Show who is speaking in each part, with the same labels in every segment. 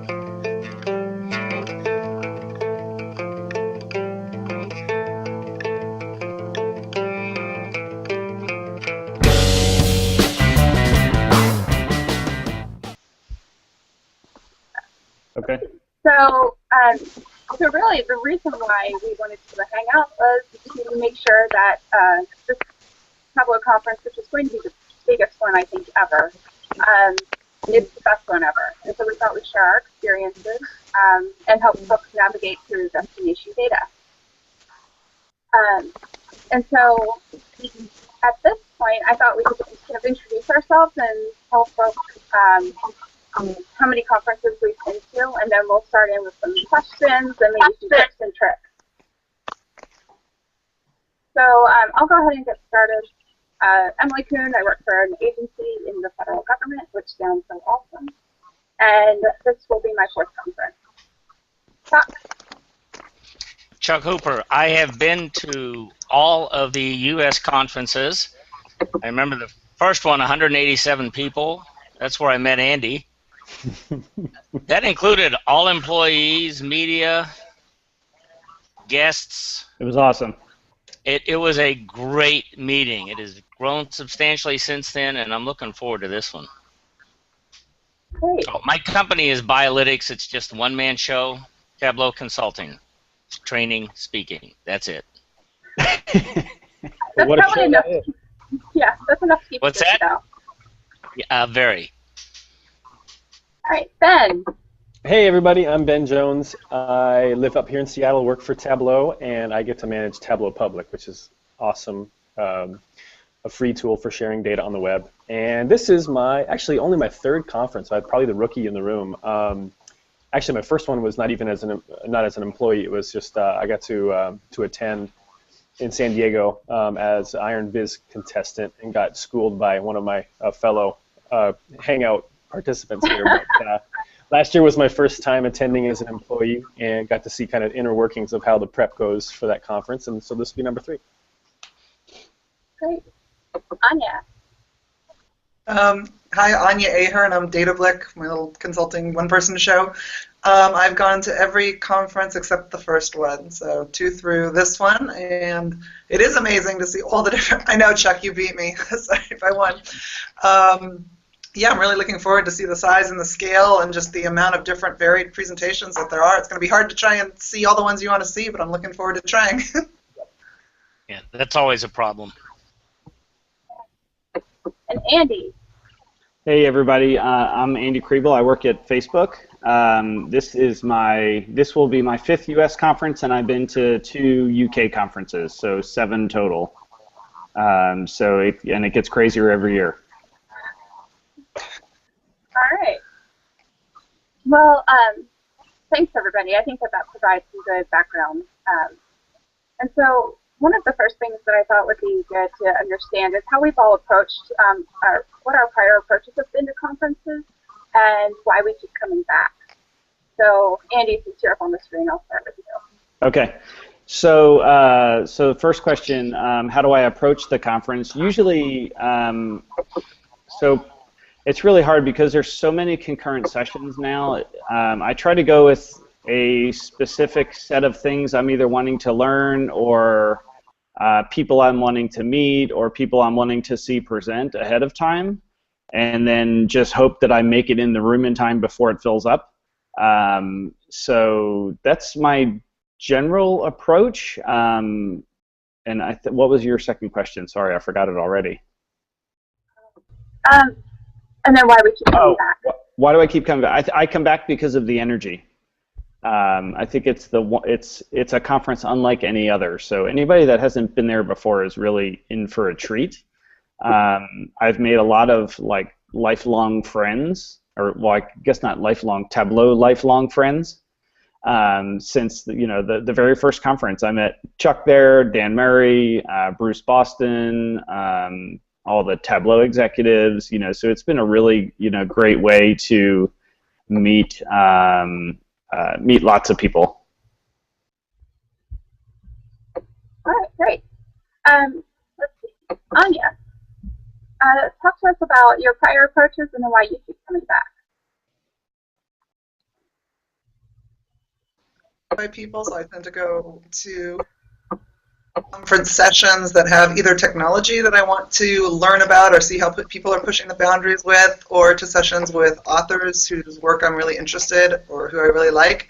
Speaker 1: Okay.
Speaker 2: So, so really the reason why we wanted to do a hangout was to make sure that this Tableau conference, which is going to be the biggest one I think ever, it's the best one ever. And so we thought we'd share our experiences and help folks navigate through destination data. And so at this point, I thought we could just kind of introduce ourselves and tell folks how many conferences we've been to, and then we'll start in with some questions and maybe some tips and tricks. So I'll go ahead and get started. Emily Kund, I work for an agency in the federal government, which sounds so awesome. And this will be my fourth conference.
Speaker 3: Chuck Hooper. I have been to all of the U.S. conferences. I remember the first one, 187 people. That's where I met Andy. That included all employees, media, guests.
Speaker 1: It was awesome.
Speaker 3: It was a great meeting. It has grown substantially since then, and I'm looking forward to this one.
Speaker 2: Great.
Speaker 3: Oh, my company is Biolytics. It's just a one-man show, Tableau Consulting, training, speaking. That's it.
Speaker 2: That's probably enough. Yeah, that's enough to keep
Speaker 3: What's that?
Speaker 2: Show.
Speaker 3: Yeah, very.
Speaker 2: All right, Ben.
Speaker 1: Hey everybody, I'm Ben Jones. I live up here in Seattle, work for Tableau, and I get to manage Tableau Public, which is awesome, a free tool for sharing data on the web. And this is actually only my third conference. I'm probably the rookie in the room. Actually, my first one was not even not as an employee. It was just I got to attend in San Diego as Iron Viz contestant and got schooled by one of my fellow Hangout participants here. But, last year was my first time attending as an employee and got to see kind of inner workings of how the prep goes for that conference, and so this will be number 3.
Speaker 2: Great. Anya.
Speaker 4: Hi, Anya A'Hearn. I'm DataBlick, my little consulting one-person show. I've gone to every conference except the first one, so 2 through this one, and it is amazing to see all the different. I know, Chuck, you beat me. Sorry if I won. Yeah, I'm really looking forward to see the size and the scale and just the amount of different varied presentations that there are. It's going to be hard to try and see all the ones you want to see, but I'm looking forward to trying.
Speaker 3: Yeah, that's always a problem.
Speaker 2: And Andy.
Speaker 5: Hey everybody, I'm Andy Kriebel. I work at Facebook. This will be my 5th U.S. conference, and I've been to 2 U.K. conferences, so 7 total. And it gets crazier every year.
Speaker 2: All right. Well, thanks everybody. I think that provides some good background. And so one of the first things that I thought would be good to understand is how we've all approached, what our prior approaches have been to conferences and why we keep coming back. So Andy, since you're up on the screen, I'll start with you.
Speaker 5: Okay. So the first question, how do I approach the conference? Usually, so it's really hard because there's so many concurrent sessions now. I try to go with a specific set of things I'm either wanting to learn or people I'm wanting to meet or people I'm wanting to see present ahead of time, and then just hope that I make it in the room in time before it fills up. So that's my general approach. And what was your second question? Sorry, I forgot it already.
Speaker 2: And then why we keep coming back.
Speaker 5: Why do I keep coming back? I come back because of the energy. I think it's a conference unlike any other. So anybody that hasn't been there before is really in for a treat. I've made a lot of lifelong friends, or well, I guess not lifelong, Tableau lifelong friends. Since the very first conference, I met Chuck there, Dan Murray, Bruce Boston, all the Tableau executives. So it's been a really great way to meet lots of people.
Speaker 2: All right, great. Let's see, Anya, talk to us about your prior approaches and then why you keep coming back.
Speaker 4: by people, so I tend to go to conference sessions that have either technology that I want to learn about or see how people are pushing the boundaries with, or to sessions with authors whose work I'm really interested or who I really like.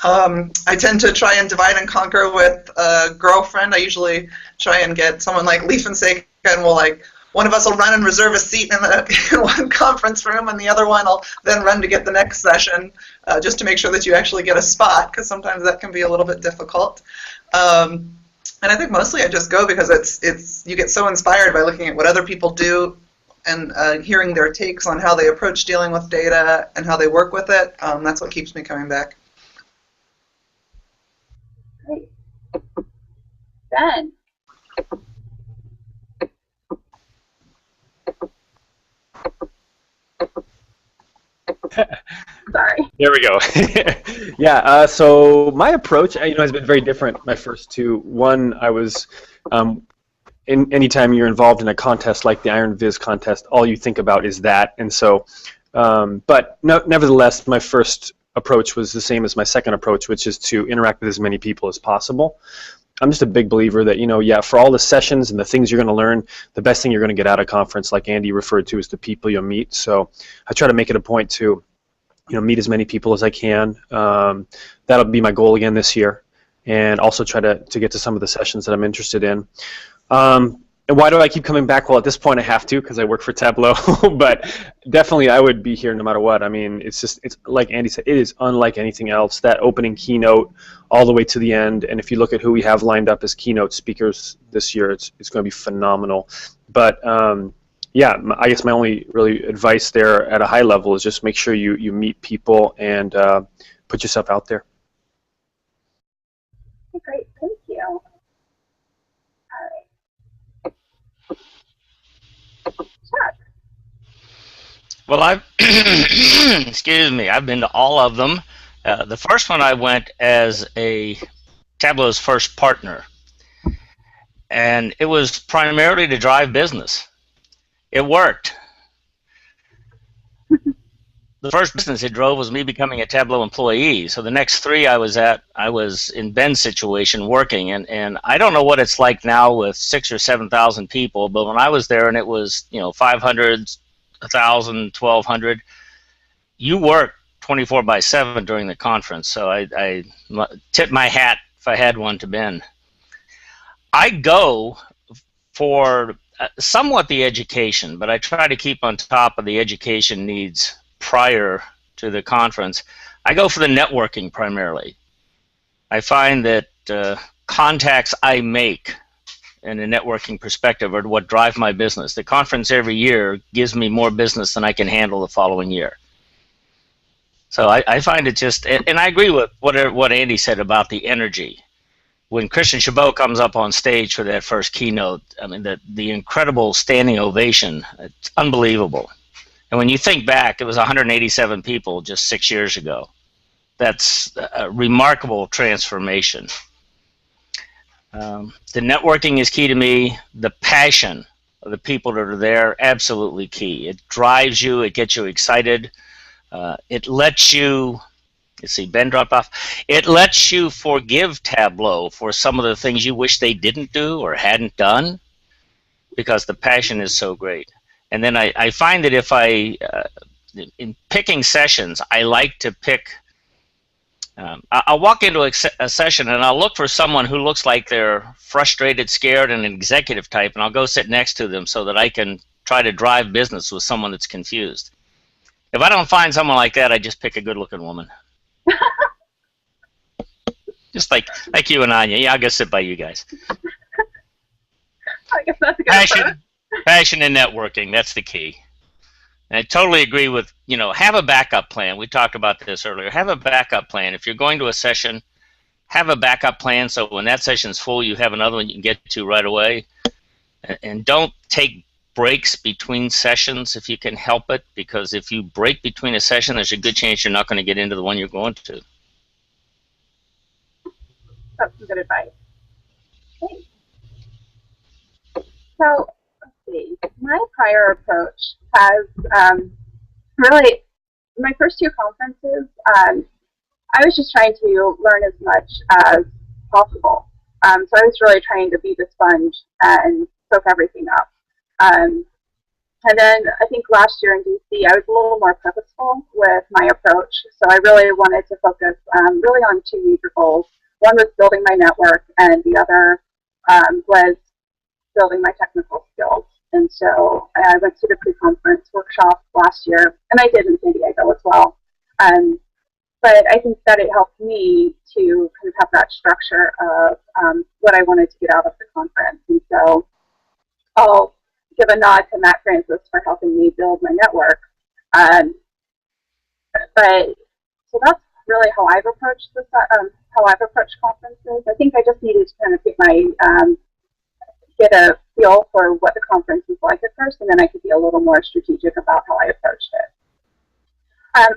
Speaker 4: I tend to try and divide and conquer with a girlfriend. I usually try and get someone like Leaf and Seika, and one of us will run and reserve a seat in one conference room, and the other one will then run to get the next session, just to make sure that you actually get a spot, because sometimes that can be a little bit difficult. And I think mostly I just go because you get so inspired by looking at what other people do and hearing their takes on how they approach dealing with data and how they work with it. That's what keeps me coming back.
Speaker 2: Great. Ben. Sorry.
Speaker 1: There we go. Yeah. So my approach, has been very different. My first two. One, I was, anytime you're involved in a contest like the Iron Viz contest, all you think about is that. And so, but no, nevertheless, my first approach was the same as my second approach, which is to interact with as many people as possible. I'm just a big believer that, for all the sessions and the things you're going to learn, the best thing you're going to get out of conference, like Andy referred to, is the people you'll meet. So I try to make it a point to, meet as many people as I can. That'll be my goal again this year, and also try to get to some of the sessions that I'm interested in. And why do I keep coming back? Well, at this point I have to, because I work for Tableau, but definitely I would be here no matter what. I mean, it's like Andy said, it is unlike anything else. That opening keynote all the way to the end, and if you look at who we have lined up as keynote speakers this year, it's going to be phenomenal. But yeah, I guess my only really advice there at a high level is just make sure you meet people and put yourself out there.
Speaker 2: Great, thank you. Chuck.
Speaker 3: Well, excuse me, I've been to all of them. The first one I went as Tableau's first partner, and it was primarily to drive business. It worked. The first business it drove was me becoming a Tableau employee. So the next three I was in Ben's situation working, and I don't know what it's like now with 6,000 or 7,000 people, but when I was there and it was 500, 1,000, 1,200, you worked 24/7 during the conference. So I tip my hat, if I had one, to Ben. I go for somewhat the education, but I try to keep on top of the education needs prior to the conference. I go for the networking primarily. I find that contacts I make in a networking perspective are what drive my business. The conference every year gives me more business than I can handle the following year. So I find it just, and I agree with what Andy said about the energy. When Christian Chabot comes up on stage for that first keynote, I mean, the incredible standing ovation, it's unbelievable. And when you think back, it was 187 people just 6 years ago. That's a remarkable transformation. The networking is key to me. The passion of the people that are there, absolutely key. It drives you. It gets you excited. It lets you, let's see, Ben dropped off. It lets you forgive Tableau for some of the things you wish they didn't do or hadn't done, because the passion is so great. And then I find that if in picking sessions, I like to pick, I'll walk into a session and I'll look for someone who looks like they're frustrated, scared, and an executive type, and I'll go sit next to them so that I can try to drive business with someone that's confused. If I don't find someone like that, I just pick a good-looking woman. Just like you and Anya. Yeah, I'll go sit by you guys.
Speaker 2: I guess that's a good approach.
Speaker 3: Passion and networking, that's the key. And I totally agree with, have a backup plan. We talked about this earlier. Have a backup plan. If you're going to a session, have a backup plan so when that session's full, you have another one you can get to right away. And don't take breaks between sessions if you can help it, because if you break between a session, there's a good chance you're not going to get into the one you're going to.
Speaker 2: That's some good advice. Thanks. So, let's see. My prior approach has really, my first two conferences, I was just trying to learn as much as possible. So I was really trying to be the sponge and soak everything up. And then I think last year in DC, I was a little more purposeful with my approach. So I really wanted to focus really on two major goals. One was building my network, and the other was building my technical skills. And so I went to the pre-conference workshop last year, and I did in San Diego as well. But I think that it helped me to kind of have that structure of what I wanted to get out of the conference. And so I'll give a nod to Matt Francis for helping me build my network. But so that's really how I've approached this, how I've approached conferences. I think I just needed to kind of get a feel for what the conference was like at first, and then I could be a little more strategic about how I approached it.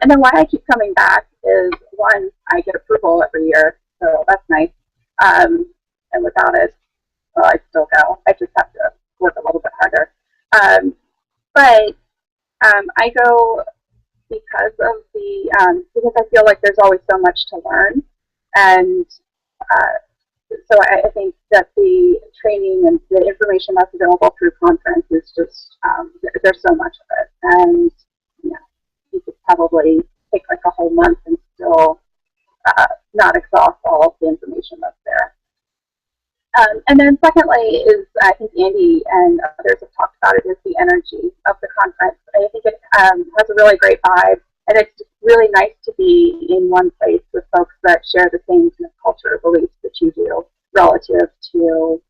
Speaker 2: And then why I keep coming back is, one, I get approval every year, so that's nice. And without it, well, I'd still go. I just have to work a little bit harder. But I go because of because I feel like there's always so much to learn, and so I think that the training and the information that's available through conference is just there's so much of it, and you could probably take like a whole month and still not exhaust all of the information that's there. And then secondly is, I think Andy and others have talked about it, is the energy of the conference. I think it has a really great vibe, and it's just really nice to be in one place with folks that share the same kind of culture or beliefs that you do relative to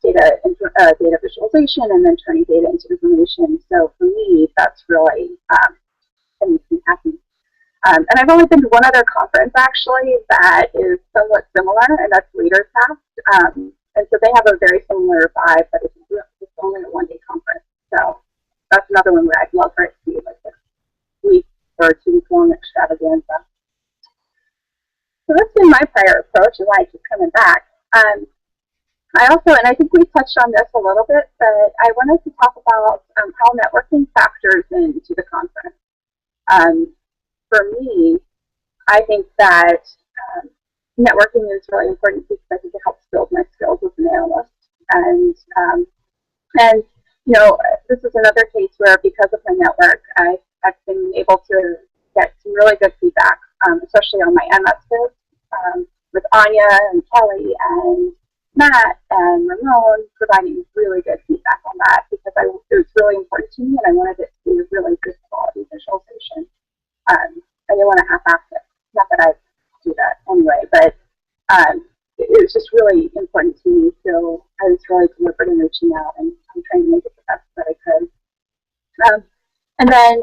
Speaker 2: data visualization and then turning data into information. So for me, that's really that makes me happy. And I've only been to one other conference, actually, that is somewhat similar, and that's Leaders Cast. And so they have a very similar vibe, but it's only a one-day conference. So that's another one where I'd love for it to be like a week or 2 week long extravaganza. So that's been my prior approach and why I keep coming back. I also, and I think we touched on this a little bit, but I wanted to talk about how networking factors into the conference. For me, I think that networking is really important because I think it helps build my skills as an analyst. And this is another case where, because of my network, I've been able to get some really good feedback, especially on my MS quiz, with Anya and Kelly and Matt and Ramon providing really good feedback on that, because it was really important to me, and I wanted it to be a really good quality visualization. I didn't want to half-ass it. Not that I do that anyway, but it was just really important to me, so I was really deliberate in reaching out, and I'm trying to make it the best that I could. And then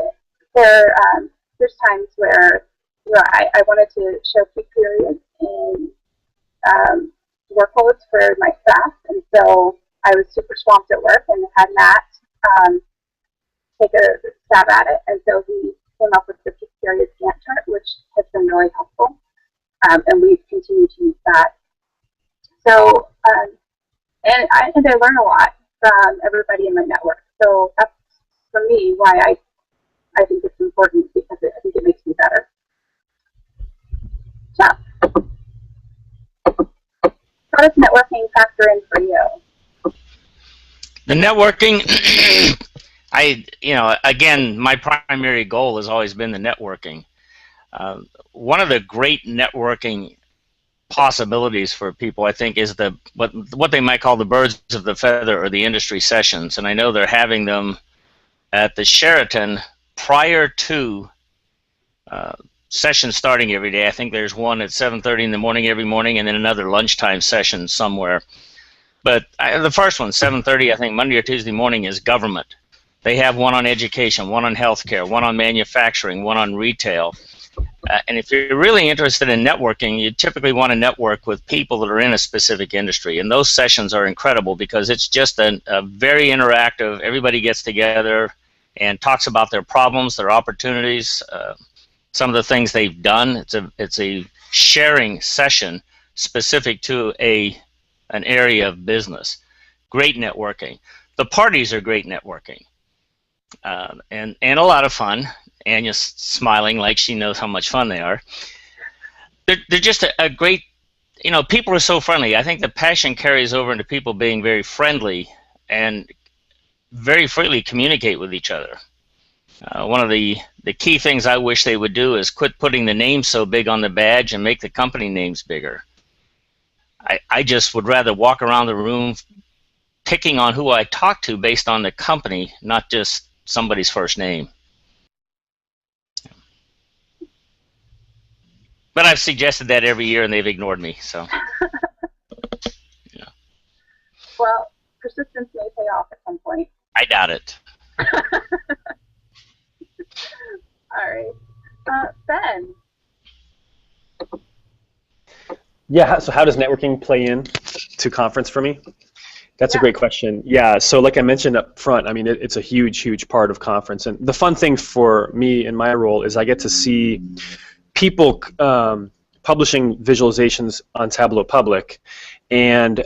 Speaker 2: there's times where I wanted to show peak periods in workloads for my staff, and so I was super swamped at work and had Matt take a stab at it, and so he came up with the peak period Gantt chart, which has been really helpful, and we've continued to use that. So, and I learn a lot from everybody in my network. So that's, for me, why I think it's important, because I think it makes me better. So, how does networking factor in for you?
Speaker 3: The networking, again, my primary goal has always been the networking. One of the great networking possibilities for people, I think, is what they might call the birds of the feather, or the industry sessions. And I know they're having them at the Sheraton prior to sessions starting every day. I think there's one at 7:30 in the morning every morning, and then another lunchtime session somewhere. But the first one, 7:30, I think Monday or Tuesday morning, is government. They have one on education, one on healthcare, one on manufacturing, one on retail. And if you're really interested in networking, you typically want to network with people that are in a specific industry. And those sessions are incredible because it's just a very interactive, everybody gets together and talks about their problems, their opportunities, some of the things they've done. It's a sharing session specific to an area of business. Great networking. The parties are great networking, and a lot of fun. Anya's smiling like she knows how much fun they are. they're just a great, people are so friendly. I think the passion carries over into people being very friendly and very freely communicate with each other. One of the key things I wish they would do is quit putting the name so big on the badge and make the company names bigger. I just would rather walk around the room picking on who I talk to based on the company, not just somebody's first name. But I've suggested that every year and they've ignored me, so. Yeah.
Speaker 2: Well, persistence may pay off at some point.
Speaker 3: I doubt it.
Speaker 2: All right. Ben.
Speaker 1: Yeah, so how does networking play in to conference for me? That's a great question. Yeah, so like I mentioned up front, I mean, it's a huge, huge part of conference. And the fun thing for me in my role is I get to see people publishing visualizations on Tableau Public. And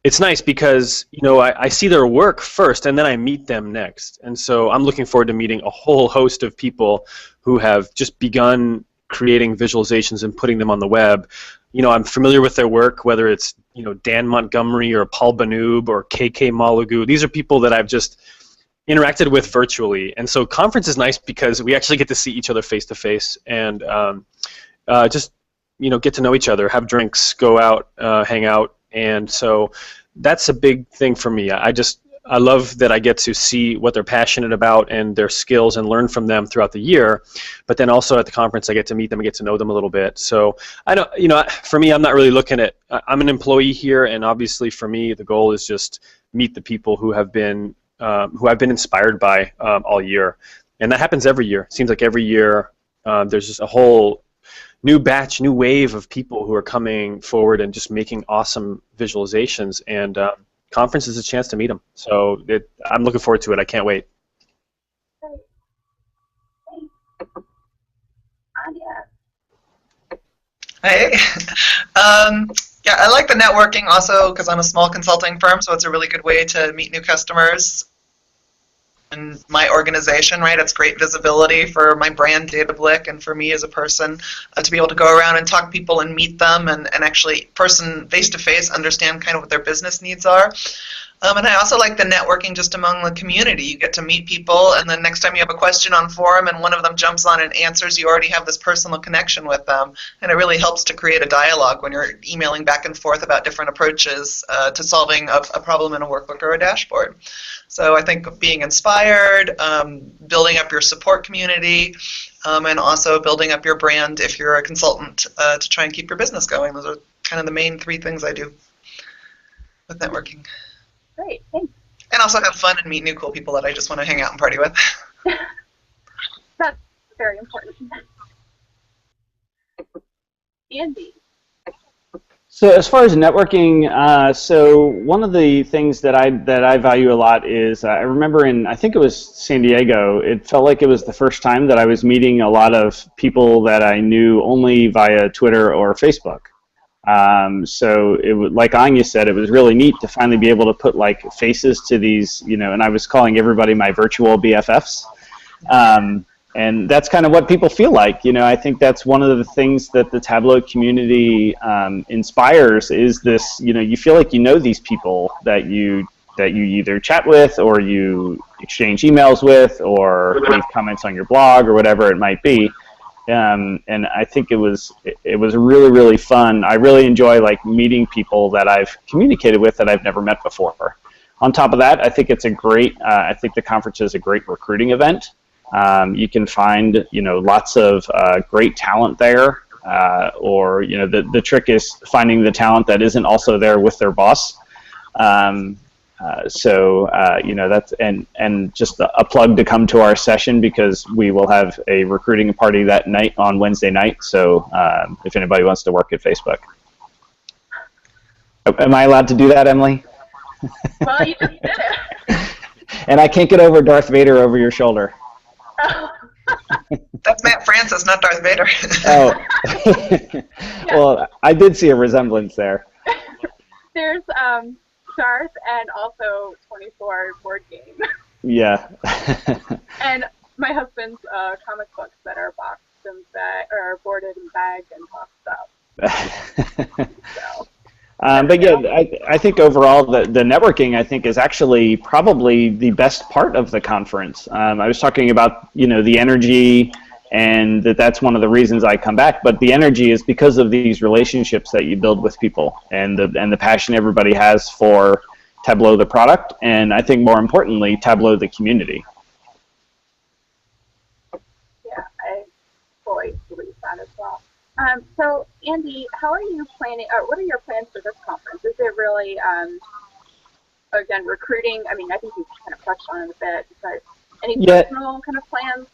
Speaker 1: it's nice because, I see their work first and then I meet them next. And so I'm looking forward to meeting a whole host of people who have just begun creating visualizations and putting them on the web. I'm familiar with their work, whether it's, Dan Montgomery or Paul Banoob or KK Malagu. These are people that I've just interacted with virtually. And so conference is nice because we actually get to see each other face to face and just, get to know each other, have drinks, go out, hang out. And so that's a big thing for me. I love that I get to see what they're passionate about and their skills and learn from them throughout the year. But then also at the conference, I get to meet them and get to know them a little bit. So I don't, for me, I'm not really looking at. I'm an employee here, and obviously for me, the goal is just meet the people who have been who I've been inspired by all year, and that happens every year. It seems like every year there's just a whole new batch, new wave of people who are coming forward and just making awesome visualizations, and conference is a chance to meet them. So I'm looking forward to it. I can't wait.
Speaker 2: Great. Thanks. Anya.
Speaker 4: Hey. Yeah, I like the networking also because I'm a small consulting firm, so it's a really good way to meet new customers. And my organization, right? It's great visibility for my brand, DataBlick, and for me as a person to be able to go around and talk to people and meet them and actually face-to-face understand kind of what their business needs are. And I also like the networking just among the community. You get to meet people, and then next time you have a question on forum and one of them jumps on and answers, you already have this personal connection with them. And it really helps to create a dialogue when you're emailing back and forth about different approaches to solving a problem in a workbook or a dashboard. So I think being inspired, building up your support community, and also building up your brand if you're a consultant to try and keep your business going. Those are kind of the main three things I do with networking.
Speaker 2: Great, thanks.
Speaker 4: And also have fun and meet new cool people that I just want to hang out and party with.
Speaker 2: That's very important. Andy.
Speaker 5: So as far as networking, so one of the things that I value a lot is I remember I think it was San Diego, it felt like it was the first time that I was meeting a lot of people that I knew only via Twitter or Facebook. So it was, like Anya said, it was really neat to finally be able to put like faces to these, and I was calling everybody my virtual BFFs. And that's kind of what people feel like. I think that's one of the things that the Tableau community inspires is this, you feel like you know these people that you either chat with or you exchange emails with or leave comments on your blog or whatever it might be. And I think it was really, really fun. I really enjoy like meeting people that I've communicated with that I've never met before. On top of that, I think it's a great, I think the conference is a great recruiting event. You can find, lots of great talent there, or, the trick is finding the talent that isn't also there with their boss. That's, and just a plug to come to our session because we will have a recruiting party that night on Wednesday night. So if anybody wants to work at Facebook. Am I allowed to do that, Emily?
Speaker 2: Well, you just did it.
Speaker 5: And I can't get over Darth Vader over your shoulder.
Speaker 4: That's Matt Francis, not Darth Vader.
Speaker 5: Oh. Well, I did see a resemblance there.
Speaker 2: There's Darth and also 24 board game.
Speaker 5: Yeah.
Speaker 2: And my husband's comic books that are boxed and boarded and bagged and tossed up. So.
Speaker 5: But yeah, I think overall the networking, I think, is actually probably the best part of the conference. I was talking about, the energy, and that's one of the reasons I come back. But the energy is because of these relationships that you build with people, and the passion everybody has for Tableau the product, and I think more importantly, Tableau the community.
Speaker 2: Yeah, I fully believe that as well. So, Andy, how are you planning, what are your plans for this conference? Is it really, again, recruiting? I mean, I think you kind of touched on it a bit, but any personal kind of plans?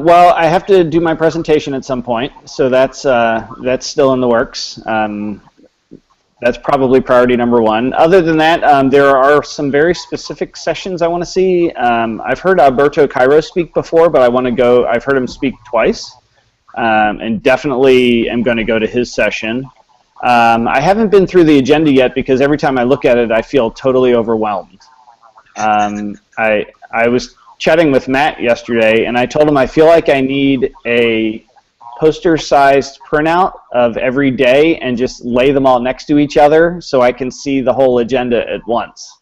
Speaker 5: Well, I have to do my presentation at some point, so that's still in the works. That's probably priority number one. Other than that, there are some very specific sessions I want to see. I've heard Alberto Cairo speak before, but I want to go. I've heard him speak twice. And definitely am going to go to his session. I haven't been through the agenda yet because every time I look at it, I feel totally overwhelmed. I was chatting with Matt yesterday, and I told him I feel like I need a poster-sized printout of every day and just lay them all next to each other so I can see the whole agenda at once.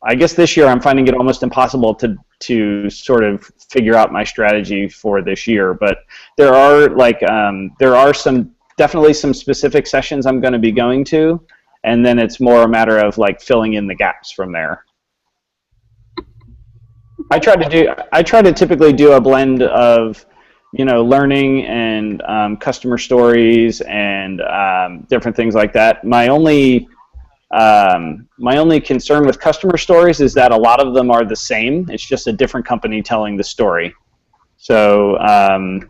Speaker 5: I guess this year I'm finding it almost impossible to sort of figure out my strategy for this year, but there are definitely some specific sessions I'm going to be going to, and then it's more a matter of like filling in the gaps from there. I try to typically do a blend of learning and customer stories and different things like that. My only concern with customer stories is that a lot of them are the same. It's just a different company telling the story. So, and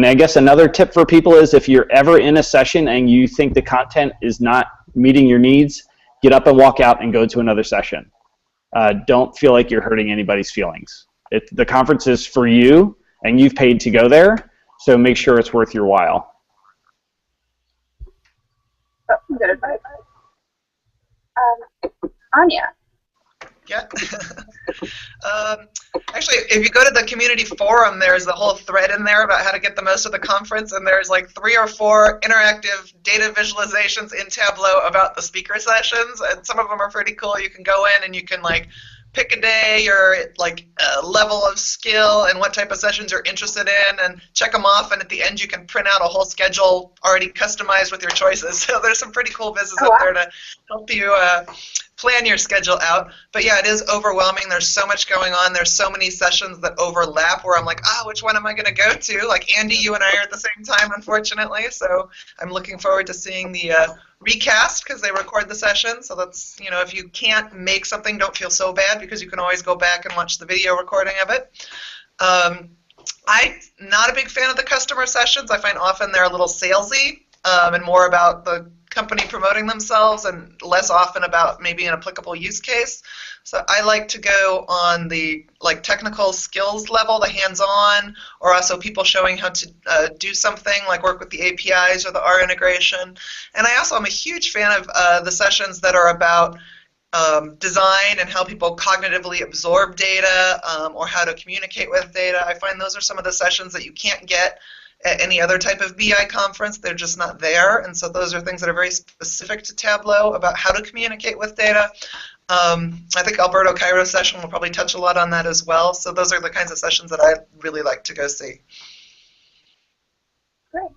Speaker 5: I guess another tip for people is if you're ever in a session and you think the content is not meeting your needs, get up and walk out and go to another session. Don't feel like you're hurting anybody's feelings. The conference is for you, and you've paid to go there, so make sure it's worth your while.
Speaker 2: That's some good advice. Anya.
Speaker 4: Yeah. Actually, if you go to the community forum, there's a whole thread in there about how to get the most of the conference, and there's like 3 or 4 interactive data visualizations in Tableau about the speaker sessions, and some of them are pretty cool. You can go in and you can like pick a day, your like level of skill, and what type of sessions you're interested in, and check them off. And at the end, you can print out a whole schedule already customized with your choices. So there's some pretty cool business up there to help you plan your schedule out. But yeah, it is overwhelming. There's so much going on. There's so many sessions that overlap where I'm like, which one am I going to go to? Like Andy, you and I are at the same time, unfortunately. So I'm looking forward to seeing the recast because they record the session. So that's, if you can't make something, don't feel so bad because you can always go back and watch the video recording of it. I'm not a big fan of the customer sessions. I find often they're a little salesy and more about the company promoting themselves and less often about maybe an applicable use case. So I like to go on the technical skills level, the hands-on, or also people showing how to do something like work with the APIs or the R integration. And I also am a huge fan of the sessions that are about design and how people cognitively absorb data or how to communicate with data. I find those are some of the sessions that you can't get at any other type of BI conference. They're just not there, and so those are things that are very specific to Tableau about how to communicate with data. I think Alberto Cairo's session will probably touch a lot on that as well, so those are the kinds of sessions that I really like to go see.
Speaker 2: Great.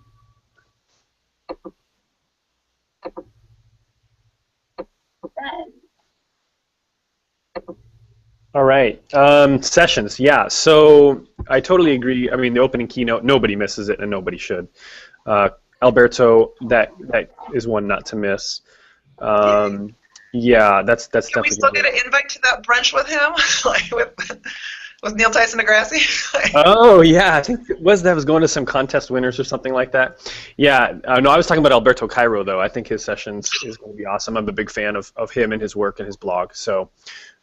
Speaker 2: Ben.
Speaker 1: All right, sessions, yeah, so I totally agree. I mean, the opening keynote, nobody misses it, and nobody should. Alberto, that is one not to miss. Yeah, that's definitely.
Speaker 4: Can we still get an invite to that brunch with him, with Neil Tyson deGrassi?
Speaker 1: Oh yeah, I think that was going to some contest winners or something like that. Yeah, no, I was talking about Alberto Cairo though. I think his sessions is going to be awesome. I'm a big fan of him and his work and his blog. So.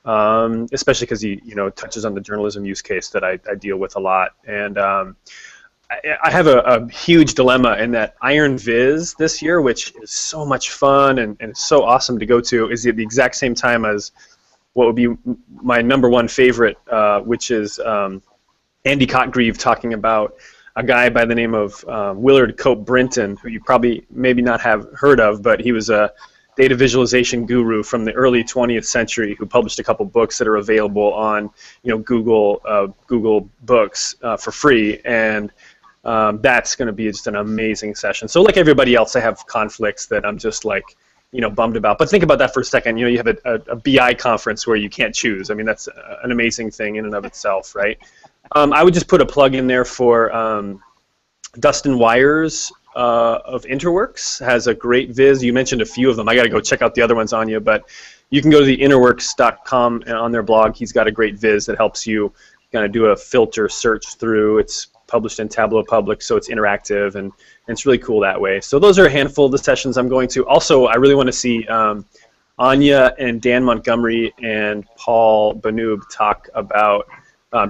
Speaker 1: Especially because he, touches on the journalism use case that I deal with a lot, and I have a huge dilemma in that Iron Viz this year, which is so much fun and it's so awesome to go to, is at the exact same time as what would be my #1 favorite, which is Andy Cotgreave talking about a guy by the name of Willard Cope Brinton, who you probably maybe not have heard of, but he was a data visualization guru from the early 20th century who published a couple books that are available on Google Books for free, and that's going to be just an amazing session. So like everybody else, I have conflicts that I'm just like bummed about. But think about that for a second. You have a BI conference where you can't choose. I mean, that's an amazing thing in and of itself, right? I would just put a plug in there for Dustin Wires of Interworks has a great viz. You mentioned a few of them. I got to go check out the other ones, Anya, but you can go to the interworks.com, and on their blog, he's got a great viz that helps you kind of do a filter search through. It's published in Tableau Public, so it's interactive, and it's really cool that way. So those are a handful of the sessions I'm going to. Also, I really want to see Anya and Dan Montgomery and Paul Banoob talk about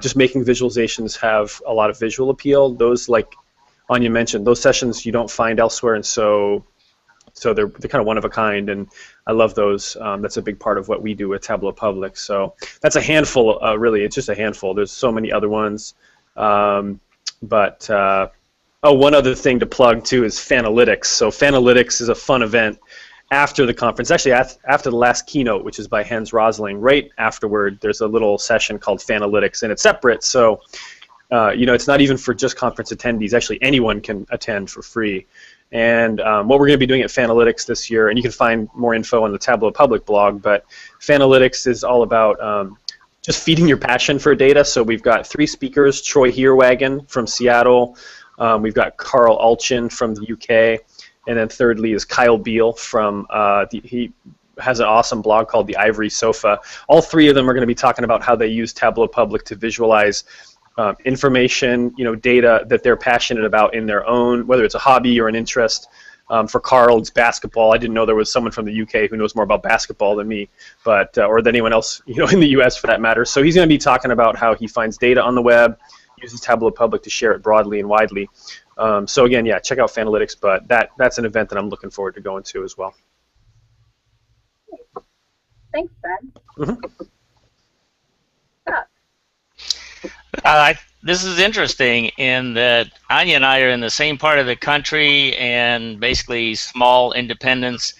Speaker 1: just making visualizations have a lot of visual appeal. Those, like Anya mentioned, those sessions you don't find elsewhere, and so they're kind of one of a kind, and I love those. That's a big part of what we do with Tableau Public. So that's a handful, really. It's just a handful. There's so many other ones. One other thing to plug, too, is Fanalytics. So Fanalytics is a fun event after the conference. Actually, after the last keynote, which is by Hans Rosling, right afterward, there's a little session called Fanalytics, and it's separate. So it's not even for just conference attendees. Actually, anyone can attend for free. And what we're going to be doing at Fanalytics this year, and you can find more info on the Tableau Public blog, but Fanalytics is all about just feeding your passion for data. So we've got 3 speakers: Troy Heerwagen from Seattle, we've got Carl Alchin from the UK, and then thirdly is Kyle Beal from, he has an awesome blog called The Ivory Sofa. All 3 of them are going to be talking about how they use Tableau Public to visualize information, data that they're passionate about in their own, whether it's a hobby or an interest. For Carl, it's basketball. I didn't know there was someone from the UK who knows more about basketball than me, but or than anyone else, in the US for that matter. So he's going to be talking about how he finds data on the web, uses Tableau Public to share it broadly and widely. So again, yeah, check out Fanalytics, but that's an event that I'm looking forward to going to as well.
Speaker 2: Thanks, Ben.
Speaker 1: Mm-hmm.
Speaker 3: This is interesting in that Anya and I are in the same part of the country and basically small independents,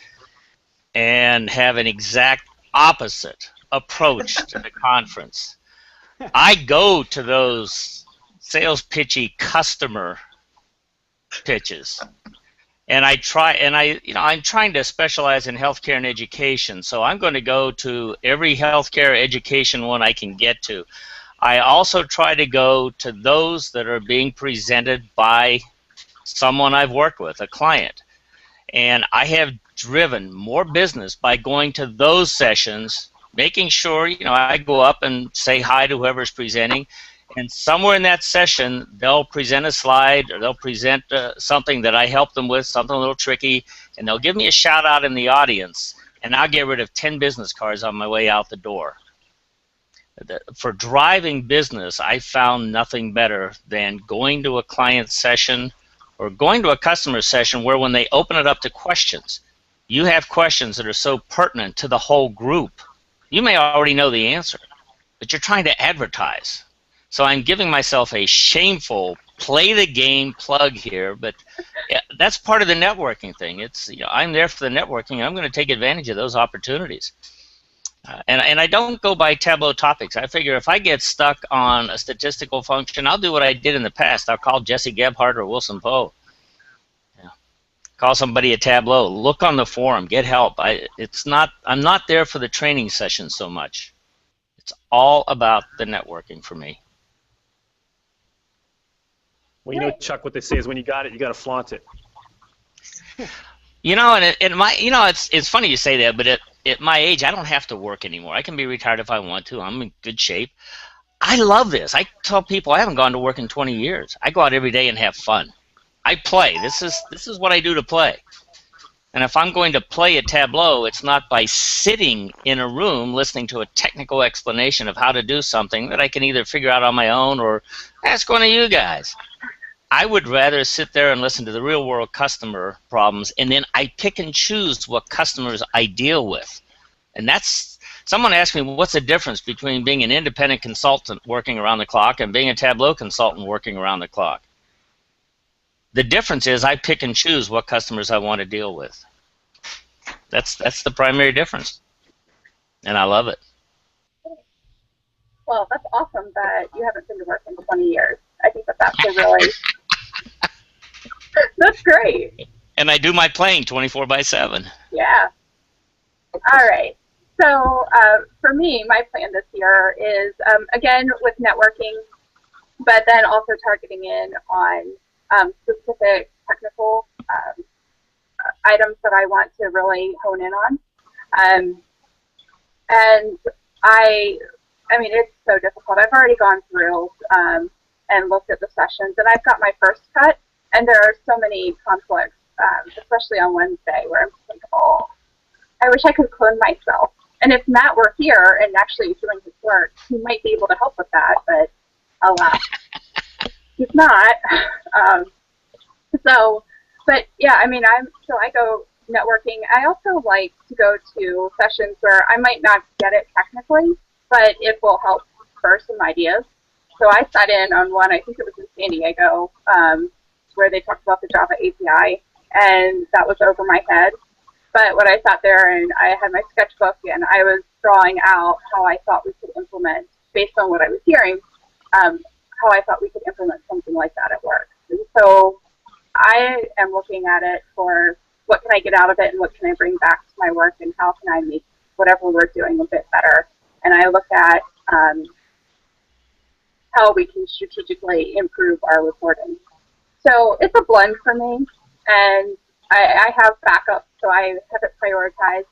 Speaker 3: and have an exact opposite approach to the conference. I go to those sales pitchy customer pitches, and I'm trying to specialize in healthcare and education, so I'm going to go to every healthcare education one I can get to. I also try to go to those that are being presented by someone I've worked with, a client. And I have driven more business by going to those sessions, making sure, I go up and say hi to whoever's presenting, and somewhere in that session, they'll present a slide, or they'll present something that I helped them with, something a little tricky, and they'll give me a shout out in the audience, and I'll get rid of 10 business cards on my way out the door. For driving business, I found nothing better than going to a client session or going to a customer session where when they open it up to questions, you have questions that are so pertinent to the whole group. You may already know the answer, but you're trying to advertise. So I'm giving myself a shameful play the game plug here, but that's part of the networking thing. It's I'm there for the networking. I'm going to take advantage of those opportunities. And I don't go by Tableau topics. I figure if I get stuck on a statistical function, I'll do what I did in the past. I'll call Jesse Gebhardt or Wilson Poe. Call somebody at Tableau. Look on the forum. Get help. I'm not there for the training session so much. It's all about the networking for me.
Speaker 1: Well, Chuck, what they say is when you got it, you got to flaunt it.
Speaker 3: It's funny you say that, but at my age, I don't have to work anymore. I can be retired if I want to. I'm in good shape. I love this. I tell people I haven't gone to work in 20 years. I go out every day and have fun. I play. This is what I do to play. And if I'm going to play at Tableau, it's not by sitting in a room listening to a technical explanation of how to do something that I can either figure out on my own or ask one of you guys. I would rather sit there and listen to the real-world customer problems, and then I pick and choose what customers I deal with. And that's Someone asked me, what's the difference between being an independent consultant working around the clock and being a Tableau consultant working around the clock? The difference is I pick and choose what customers I want to deal with. That's the primary difference, and I love it.
Speaker 2: Well, that's awesome that you haven't been to work in 20 years. I think that's a really, that's great.
Speaker 3: And I do my playing 24/7.
Speaker 2: Yeah. All right. So for me, my plan this year is, again, with networking, but then also targeting in on specific technical items that I want to really hone in on. And I mean, it's so difficult. I've already gone through and looked at the sessions, and I've got my first cut, and there are so many conflicts, especially on Wednesday, where I'm like, oh, I wish I could clone myself. And if Matt were here and actually doing his work, he might be able to help with that, but alas, he's not. But yeah, I mean, I go networking. I also like to go to sessions where I might not get it technically, but it will help spur some ideas. So I sat in on one, I think it was in San Diego, where they talked about the Java API, and that was over my head. But when I sat there and I had my sketchbook and I was drawing out how I thought we could implement, based on what I was hearing, how I thought we could implement something like that at work. And so I am looking at it for what can I get out of it and what can I bring back to my work and how can I make whatever we're doing a bit better. And I look at how we can strategically improve our reporting. So it's a blend for me, and I have backup, so I have it prioritized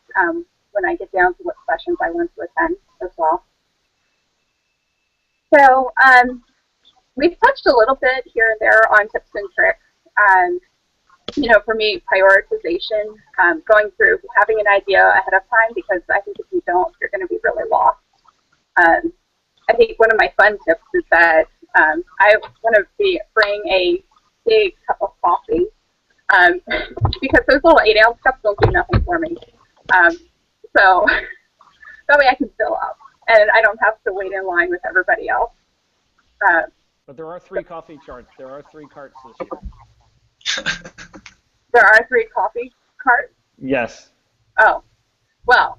Speaker 2: when I get down to what sessions I want to attend as well. So we've touched a little bit here and there on tips and tricks. You know, for me, prioritization, going through, having an idea ahead of time, because I think if you don't, you're going to be really lost. I think one of my fun tips is that I want to bring a big cup of coffee, because those little 8-ounce cups don't do nothing for me. So that way I can fill up, and I don't have to wait in line with everybody else.
Speaker 5: But there are 3 coffee charts. There are 3 carts this year.
Speaker 2: There are 3 coffee carts?
Speaker 5: Yes.
Speaker 2: Oh, well,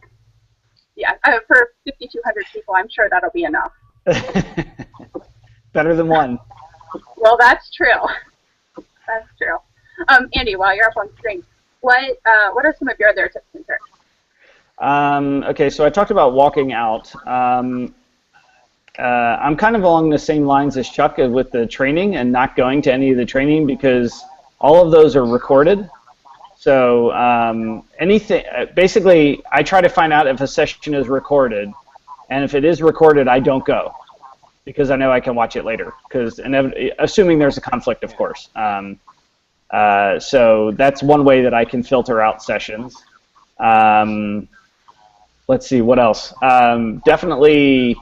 Speaker 2: yeah, for 5,200 people, I'm sure that'll be enough.
Speaker 5: Better than 1.
Speaker 2: Well, that's true. That's true. Andy, while you're up on screen, what are some of your other tips and tricks?
Speaker 5: Okay, so I talked about walking out. I'm kind of along the same lines as Chuck with the training and not going to any of the training because all of those are recorded. So anything, basically, I try to find out if a session is recorded, and if it is recorded, I don't go because I know I can watch it later. Because assuming there's a conflict, of course. So that's one way that I can filter out sessions. Let's see, what else? Definitely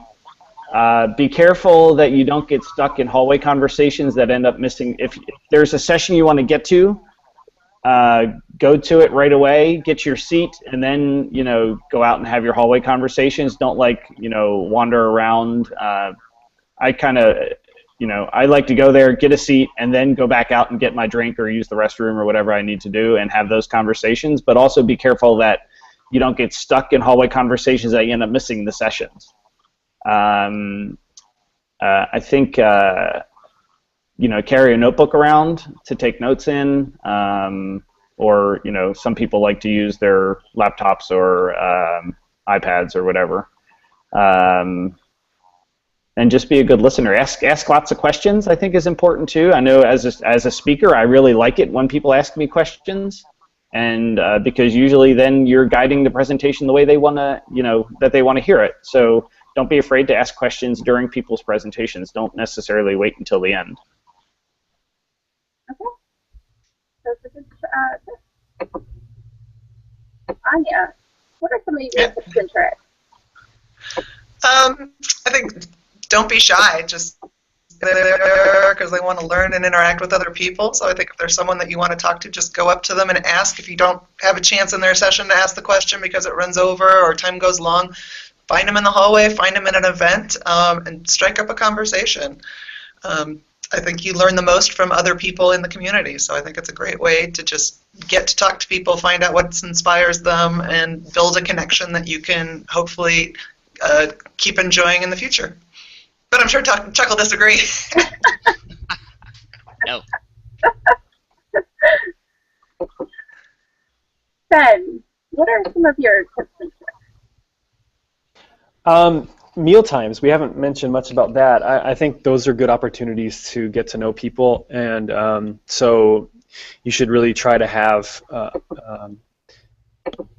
Speaker 5: be careful that you don't get stuck in hallway conversations that end up missing. If there's a session you want to get to, go to it right away, get your seat, and then, you know, go out and have your hallway conversations. Don't, like, you know, wander around. I kind of, you know, I like to go there, get a seat, and then go back out and get my drink or use the restroom or whatever I need to do and have those conversations. But also be careful that you don't get stuck in hallway conversations that you end up missing the sessions. I think, you know, carry a notebook around to take notes in, or, you know, some people like to use their laptops or iPads or whatever. And just be a good listener. Ask lots of questions, I think, is important too. I know as a speaker, I really like it when people ask me questions, and because usually then you're guiding the presentation the way they want to, you know, that they want to hear it. So don't be afraid to ask questions during people's presentations. Don't necessarily wait until the end.
Speaker 2: Okay. That's a good tip. Anya, what are some of your tips and tricks?
Speaker 4: I think don't be shy. Just there because they want to learn and interact with other people. So I think if there's someone that you want to talk to, just go up to them and ask. If you don't have a chance in their session to ask the question because it runs over or time goes long, find them in the hallway, find them in an event, and strike up a conversation. I think you learn the most from other people in the community, so I think it's a great way to just get to talk to people, find out what inspires them, and build a connection that you can hopefully keep enjoying in the future. But I'm sure Chuck will disagree.
Speaker 3: No.
Speaker 2: Ben, what are some of your tips and tricks?
Speaker 1: Meal times, we haven't mentioned much about that. I think those are good opportunities to get to know people, and so you should really try to have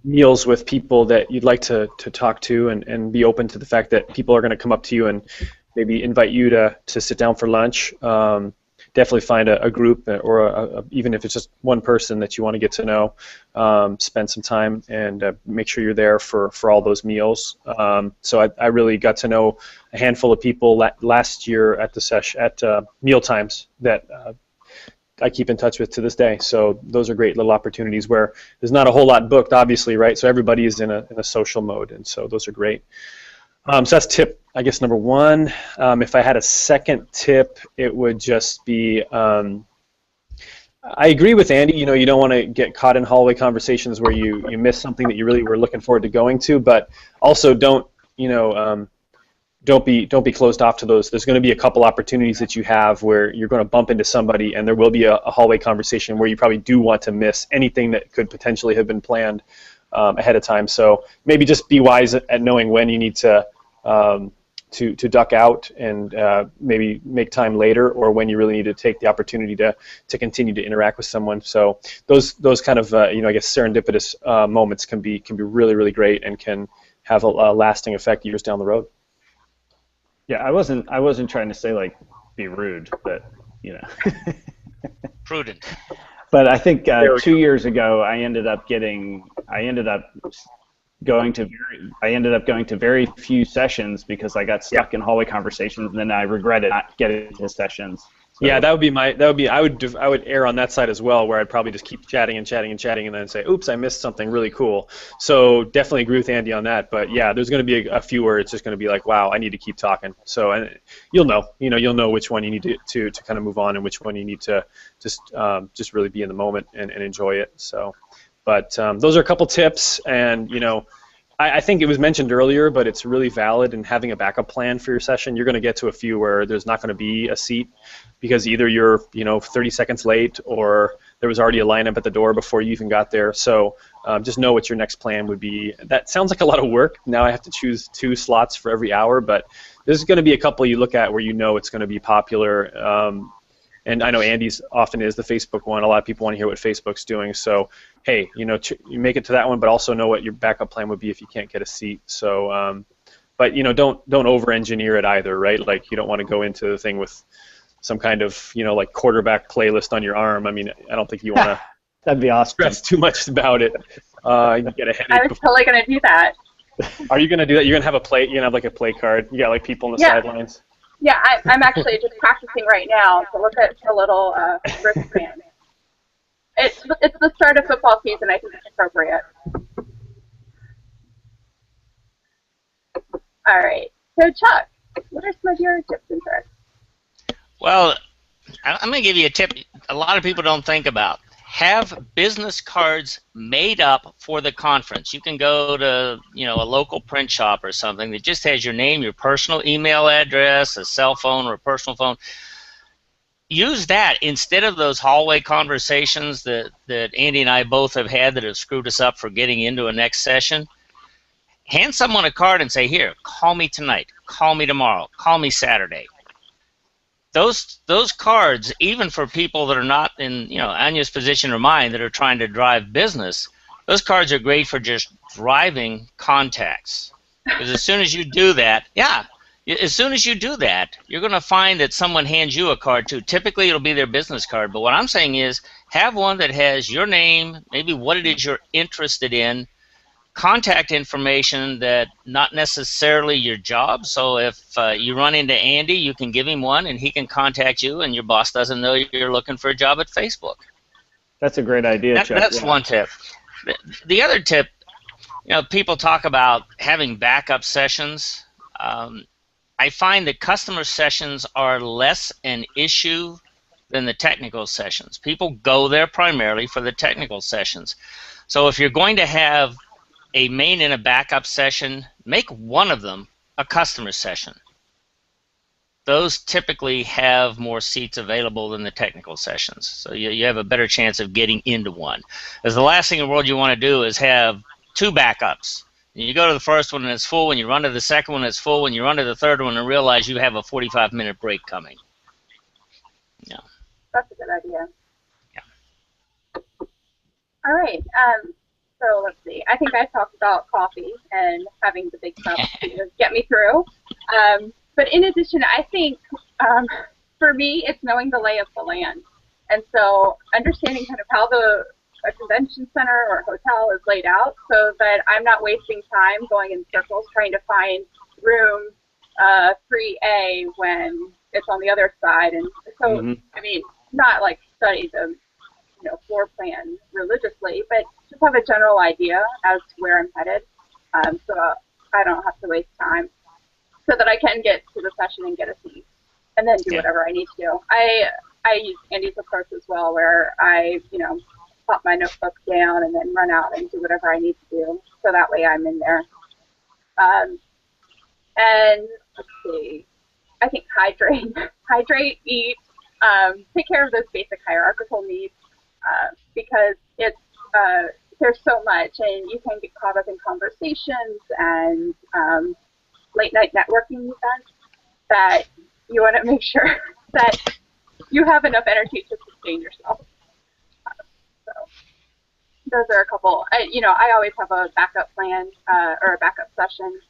Speaker 1: meals with people that you'd like to talk to, and be open to the fact that people are going to come up to you and maybe invite you to sit down for lunch. Definitely find a group, or even if it's just one person that you want to get to know, spend some time and make sure you're there for all those meals. So I really got to know a handful of people last year at the meal times that I keep in touch with to this day. So those are great little opportunities where there's not a whole lot booked, obviously, right? So everybody is in a social mode, and so those are great. So that's tip, I guess, number one. If I had a second tip, it would just be, I agree with Andy, you don't want to get caught in hallway conversations where you miss something that you really were looking forward to going to, but also don't be closed off to those. There's going to be a couple opportunities that you have where you're going to bump into somebody, and there will be a hallway conversation where you probably do want to miss anything that could potentially have been planned ahead of time. So maybe just be wise at knowing when you need to duck out and maybe make time later, or when you really need to take the opportunity to continue to interact with someone. So those kind of I guess serendipitous moments can be really, really great and can have a lasting effect years down the road.
Speaker 5: Yeah, I wasn't trying to say like be rude, but
Speaker 3: Prudent.
Speaker 5: But I think 2 years ago I ended up going to very few sessions because I got stuck in hallway conversations, and then I regretted not getting to sessions. So.
Speaker 1: Yeah, I would err on that side as well, where I'd probably just keep chatting and then say, oops, I missed something really cool. So definitely agree with Andy on that. But yeah, there's going to be a few where it's just going to be like, wow, I need to keep talking. So and you'll know which one you need to kind of move on, and which one you need to just really be in the moment and enjoy it. So, but those are a couple tips, and I think it was mentioned earlier, but it's really valid in having a backup plan for your session. You're going to get to a few where there's not going to be a seat because either you're 30 seconds late, or there was already a lineup at the door before you even got there. So just know what your next plan would be. That sounds like a lot of work. Now I have to choose 2 slots for every hour, but there's going to be a couple you look at where it's going to be popular. And I know Andy's often is the Facebook one. A lot of people want to hear what Facebook's doing. So, hey, you make it to that one, but also know what your backup plan would be if you can't get a seat. So, but don't over-engineer it either, right? Like you don't want to go into the thing with some kind of like quarterback playlist on your arm. I mean, I don't think you want to.
Speaker 5: That'd be awesome.
Speaker 1: Stress too much about it. You get a headache.
Speaker 2: I was totally going to do that.
Speaker 1: Are you going to do that? You're going to have a play. You're going to have like a play card. You got like people on the sidelines.
Speaker 2: Yeah, I'm actually just practicing right now to look at the little wristband. It's the start of football season. I think it's appropriate. All right. So, Chuck, what are some of your tips and tricks?
Speaker 3: Well, I'm going to give you a tip a lot of people don't think about. Have business cards made up for the conference. You can go to a local print shop or something that just has your name, your personal email address, a cell phone or a personal phone. Use that instead of those hallway conversations that Andy and I both have had that have screwed us up for getting into a next session. Hand someone a card and say, here, call me tonight, call me tomorrow, call me Saturday. Those cards, even for people that are not in Anya's position or mine that are trying to drive business, those cards are great for just driving contacts. Because as soon as you do that, you're going to find that someone hands you a card too. Typically, it'll be their business card. But what I'm saying is, have one that has your name, maybe what it is you're interested in, contact information that not necessarily your job. So if you run into Andy, you can give him one and he can contact you, and your boss doesn't know you're looking for a job at Facebook.
Speaker 5: That's a great idea, Chuck.
Speaker 3: That's one tip. The other tip, You know, people talk about having backup sessions. I find that customer sessions are less an issue than the technical sessions. People go there primarily for the technical sessions. So if you're going to have a main and a backup session, make one of them a customer session. Those typically have more seats available than the technical sessions. So you have a better chance of getting into one. Because the last thing in the world you want to do is have two backups. You go to the first one and it's full, and you run to the second one and it's full, and you run to the third one and realize you have a 45-minute break coming. Yeah.
Speaker 2: That's a good idea.
Speaker 3: Yeah.
Speaker 2: All right. So let's see. I think I talked about coffee and having the big cup to get me through. But in addition, I think for me, it's knowing the lay of the land. And so understanding kind of how a convention center or hotel is laid out so that I'm not wasting time going in circles trying to find room 3A when it's on the other side. And so, I mean, not like study the floor plan religiously, but just have a general idea as to where I'm headed, so I don't have to waste time, so that I can get to the session and get a seat, and then do whatever I need to do. I use Andy's approach as well, where I pop my notebook down and then run out and do whatever I need to do, so that way I'm in there. And let's see, I think hydrate, eat, take care of those basic hierarchical needs. Because it's there's so much, and you can get caught up in conversations and late night networking events that you want to make sure that you have enough energy to sustain yourself. So those are a couple. I always have a backup plan or a backup session.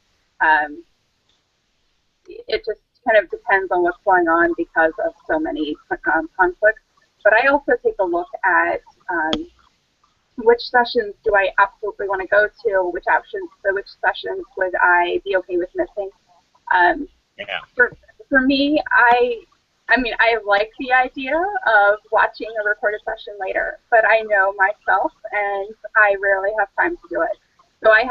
Speaker 2: It just kind of depends on what's going on because of so many conflicts. But I also take a look at which sessions do I absolutely want to go to, which sessions would I be okay with missing. For me, I like the idea of watching a recorded session later, but I know myself, and I rarely have time to do it. So I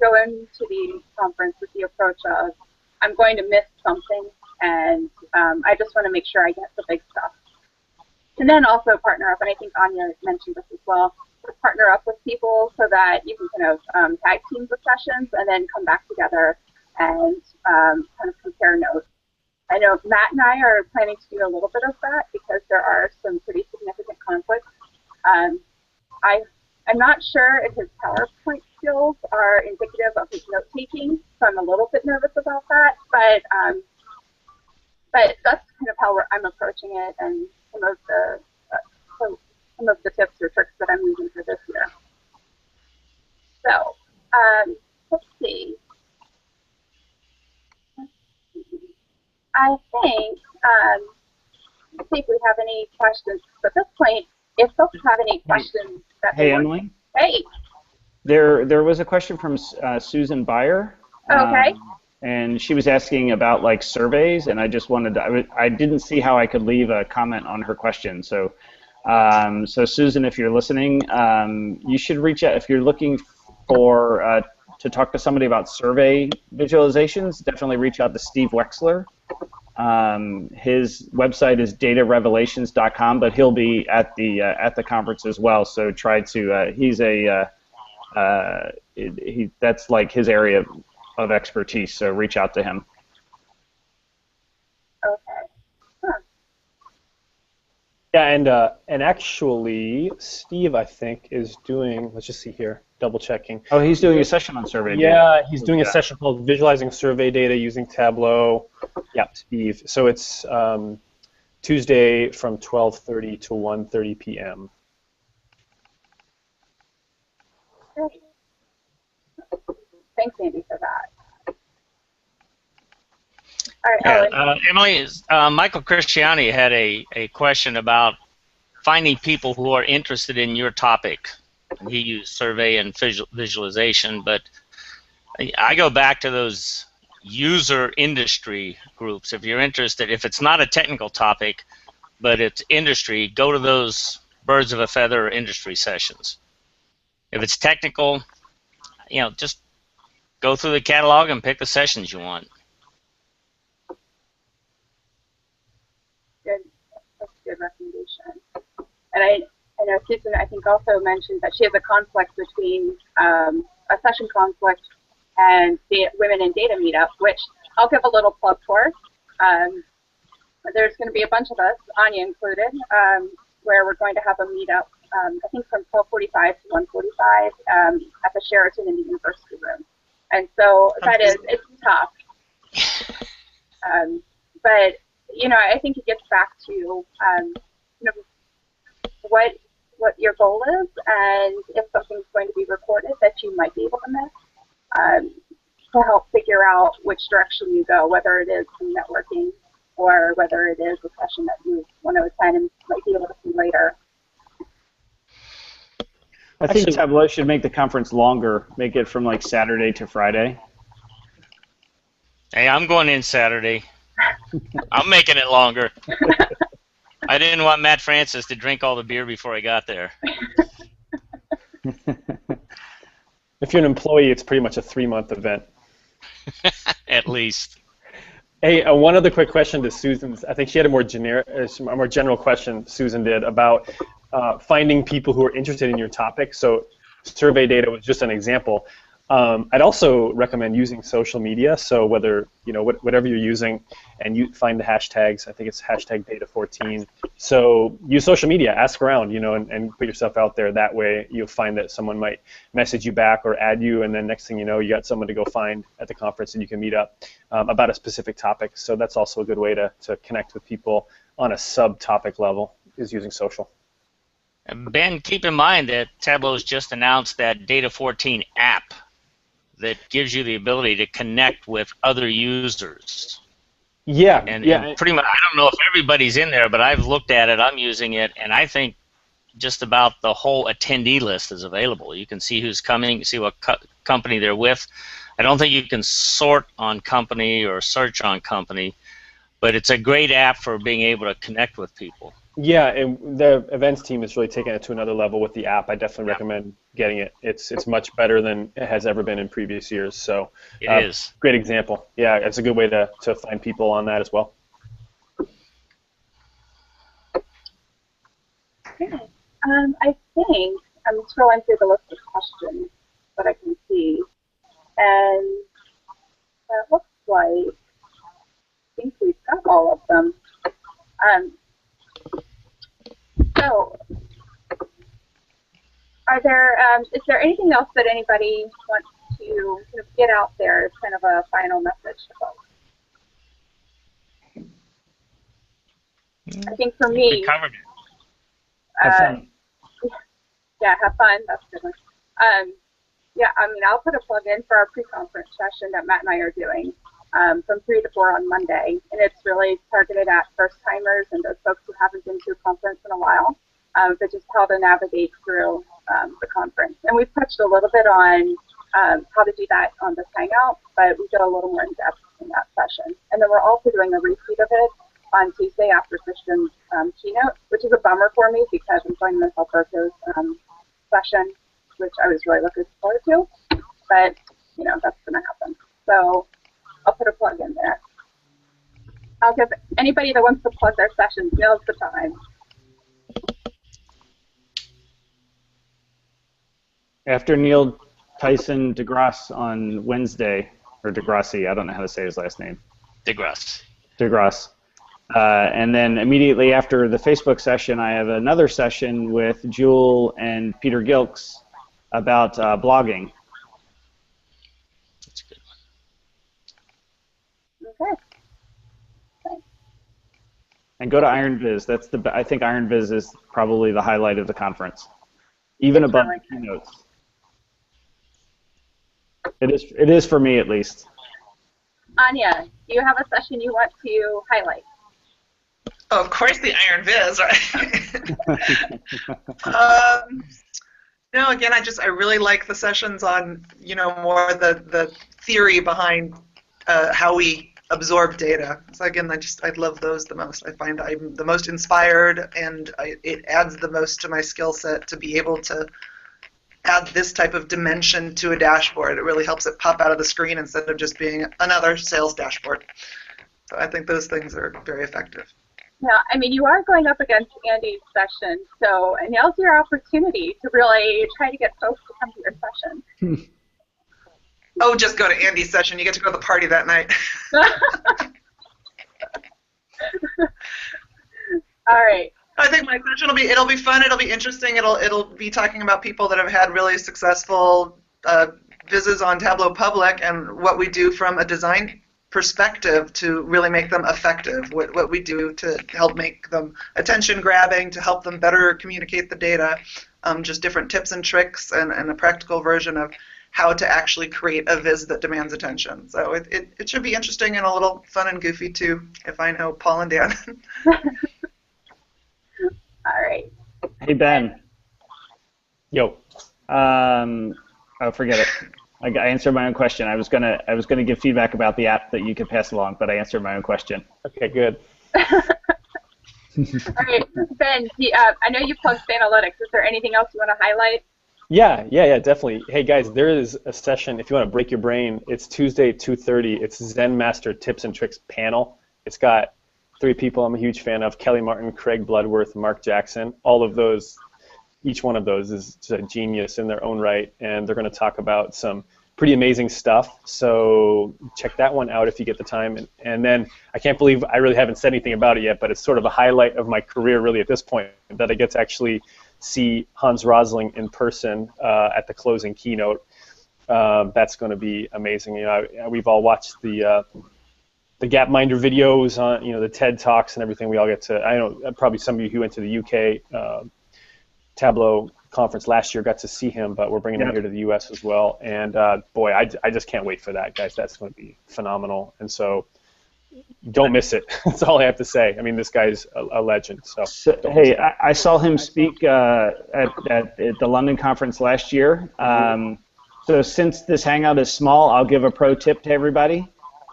Speaker 2: go into the conference with the approach of I'm going to miss something, and I just want to make sure I get the big stuff. And then also partner up, and I think Anya mentioned this as well, partner up with people so that you can kind of tag team the sessions and then come back together and kind of compare notes. I know Matt and I are planning to do a little bit of that because there are some pretty significant conflicts. I'm not sure if his PowerPoint skills are indicative of his note-taking, so I'm a little bit nervous about that, but that's kind of how I'm approaching it, and some of the tips or tricks that I'm using for this year. So let's see. I think let's see if we have any questions. But at this point, if folks have any questions that
Speaker 5: Hey, Emily.
Speaker 2: Hey.
Speaker 5: There was a question from Susan Byer.
Speaker 2: Okay.
Speaker 5: And she was asking about like surveys, and I just wanted to, I didn't see how I could leave a comment on her question. So, so Susan, if you're listening, you should reach out if you're looking for to talk to somebody about survey visualizations. Definitely reach out to Steve Wexler. His website is datarevelations.com, but he'll be at the conference as well. So try to. He's that's like his area of expertise, so reach out to him.
Speaker 2: Okay. Huh.
Speaker 1: Yeah, and actually, Steve, I think, is doing, let's just see here, double checking.
Speaker 5: Oh, he's doing a session on survey data.
Speaker 1: Yeah, he's doing a session called Visualizing Survey Data Using Tableau. Yeah, Steve. So it's Tuesday from 12:30 to 1:30 p.m.
Speaker 2: Great. Thanks, Andy, for that. All right, Ellen.
Speaker 3: Emily, Michael Christiani had a question about finding people who are interested in your topic. He used survey and visualization, but I go back to those user industry groups. If you're interested, if it's not a technical topic, but it's industry, go to those birds of a feather industry sessions. If it's technical, just go through the catalog and pick the sessions you want.
Speaker 2: Good. That's a good recommendation. And I know Susan, I think, also mentioned that she has a conflict between a session conflict and the Women in Data meetup, which I'll give a little plug for. There's going to be a bunch of us, Anya included, where we're going to have a meetup, I think from 12:45 to 1:45 at the Sheraton in the University Room. And so it's tough. But, I think it gets back to, what your goal is, and if something's going to be recorded that you might be able to miss, to help figure out which direction you go, whether it is some networking or whether it is a session that you want to attend and might be able to see later.
Speaker 5: I think Tableau should make the conference longer, make it from like Saturday to Friday.
Speaker 3: Hey, I'm going in Saturday. I'm making it longer. I didn't want Matt Francis to drink all the beer before I got there.
Speaker 1: If you're an employee, it's pretty much a 3-month event.
Speaker 3: At least.
Speaker 1: Hey, one other quick question to Susan. I think she had a more general question, Susan did, about finding people who are interested in your topic. So survey data was just an example. I'd also recommend using social media. So whether, whatever you're using, and you find the hashtags, I think it's hashtag data14. So use social media, ask around, and put yourself out there. That way you'll find that someone might message you back or add you, and then next thing you know, you got someone to go find at the conference and you can meet up about a specific topic. So that's also a good way to connect with people on a subtopic level, is using social.
Speaker 3: Ben, keep in mind that Tableau's just announced that Data14 app that gives you the ability to connect with other users.
Speaker 1: Yeah,
Speaker 3: and
Speaker 1: yeah.
Speaker 3: Pretty much, I don't know if everybody's in there, but I've looked at it, I'm using it, and I think just about the whole attendee list is available. You can see who's coming, see what company they're with. I don't think you can sort on company or search on company, but it's a great app for being able to connect with people.
Speaker 1: Yeah, and the events team is really taking it to another level with the app. I definitely recommend getting it. It's much better than it has ever been in previous years. So
Speaker 3: it is.
Speaker 1: Great example. Yeah, it's a good way to find people on that as well.
Speaker 2: Okay. I think I'm scrolling through the list of questions that I can see, and it looks like I think we've got all of them. So, is there anything else that anybody wants to kind of get out there as kind of a final message to folks? I think for me,
Speaker 3: we covered it.
Speaker 5: Have fun.
Speaker 2: Yeah, have fun. That's a good one. Yeah, I'll put a plug in for our pre-conference session that Matt and I are doing from 3 to 4 on Monday, and it's really targeted at first-timers and those folks who haven't been to a conference in a while, but just how to navigate through the conference. And we've touched a little bit on how to do that on this Hangout, but we go a little more in depth in that session. And then we're also doing a repeat of it on Tuesday after Christian's keynote, which is a bummer for me because I'm joining Ms. Alberto's session, which I was really looking forward to, but that's going to happen. So I'll put a plug in there. I'll give anybody that wants to plug their sessions, now's the time.
Speaker 5: After Neil Tyson deGrasse on Wednesday, or Degrassi, I don't know how to say his last name.
Speaker 3: DeGrasse.
Speaker 5: DeGrasse. And then immediately after the Facebook session, I have another session with Jewel and Peter Gilks about blogging.
Speaker 3: That's a good
Speaker 2: one. Okay.
Speaker 5: And go to IronViz. I think IronViz is probably the highlight of the conference, even above the keynotes. It is for me at least.
Speaker 2: Anya, do you have a session you want to highlight?
Speaker 4: Oh, of course, the IronViz, right? No, again, I really like the sessions on more the theory behind how we absorb data. So again, I love those the most. I find I'm the most inspired, and it adds the most to my skill set to be able to add this type of dimension to a dashboard. It really helps it pop out of the screen instead of just being another sales dashboard. So I think those things are very effective.
Speaker 2: Yeah, I mean, you are going up against Andy's session, so and now's your opportunity to really try to get folks to come to your session.
Speaker 4: Oh, just go to Andy's session. You get to go to the party that night.
Speaker 2: All right.
Speaker 4: I think my session it'll be fun. It'll be interesting. It'll be talking about people that have had really successful vizzes on Tableau Public and what we do from a design perspective to really make them effective. What we do to help make them attention grabbing, to help them better communicate the data. Just different tips and tricks and a practical version of how to actually create a viz that demands attention. So it should be interesting and a little fun and goofy too, if I know Paul and Dan.
Speaker 2: All right.
Speaker 5: Hey, Ben.
Speaker 1: Yo.
Speaker 5: Oh, forget it. I answered my own question. I was gonna give feedback about the app that you could pass along, but I answered my own question.
Speaker 1: Okay, good.
Speaker 2: All right, Ben. I know you plugged Analytics. Is there anything else you want to highlight?
Speaker 1: Yeah, definitely. Hey guys, there is a session if you want to break your brain. It's Tuesday, 2:30. It's Zen Master Tips and Tricks panel. It's got 3 people I'm a huge fan of: Kelly Martin, Craig Bloodworth, Mark Jackson. All of those, each one of those is just a genius in their own right, and they're going to talk about some pretty amazing stuff. So check that one out if you get the time. And then I can't believe I really haven't said anything about it yet, but it's sort of a highlight of my career really at this point that I get to actually see Hans Rosling in person at the closing keynote. That's going to be amazing. You know, we've all watched the Gapminder videos on, the TED Talks and everything. We all get to. I know probably some of you who went to the UK Tableau conference last year got to see him, but we're bringing him here to the US as well. And boy, I just can't wait for that, guys. That's going to be phenomenal. And so don't miss it. That's all I have to say. I mean, this guy's a legend. So
Speaker 5: hey, I saw him speak at the London conference last year. So since this Hangout is small, I'll give a pro tip to everybody.